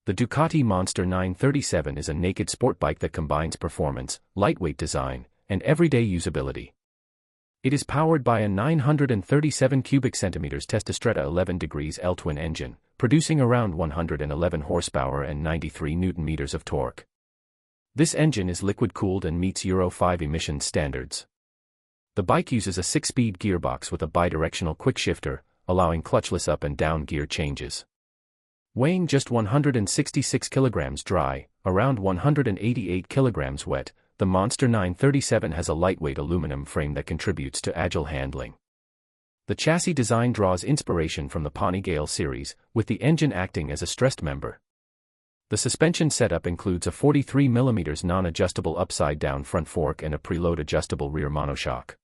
The Ducati Monster 937 is a naked sport bike that combines performance, lightweight design, and everyday usability. It is powered by a 937 cubic centimeters Testastretta 11 degrees L twin engine, producing around 111 horsepower and 93 Nm of torque. This engine is liquid-cooled and meets Euro 5 emissions standards. The bike uses a 6-speed gearbox with a bidirectional quick-shifter, allowing clutchless up and down gear changes. Weighing just 166 kilograms dry, around 188 kilograms wet, the Monster 937 has a lightweight aluminum frame that contributes to agile handling. The chassis design draws inspiration from the Panigale series, with the engine acting as a stressed member. The suspension setup includes a 43mm non-adjustable upside-down front fork and a preload adjustable rear monoshock.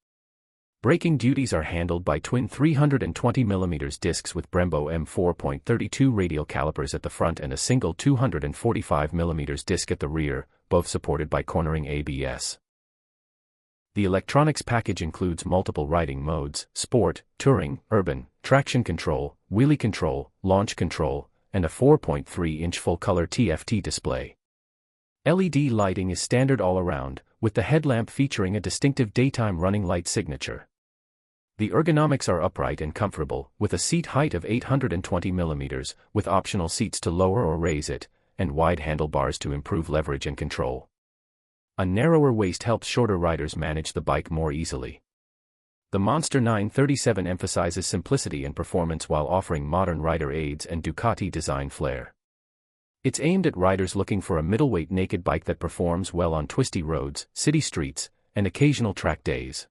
Braking duties are handled by twin 320mm discs with Brembo M4.32 radial calipers at the front and a single 245mm disc at the rear, both supported by cornering ABS. The electronics package includes multiple riding modes: sport, touring, urban, traction control, wheelie control, launch control, and a 4.3-inch full-color TFT display. LED lighting is standard all around, with the headlamp featuring a distinctive daytime running light signature. The ergonomics are upright and comfortable, with a seat height of 820mm, with optional seats to lower or raise it, and wide handlebars to improve leverage and control. A narrower waist helps shorter riders manage the bike more easily. The Monster 937 emphasizes simplicity and performance while offering modern rider aids and Ducati design flair. It's aimed at riders looking for a middleweight naked bike that performs well on twisty roads, city streets, and occasional track days.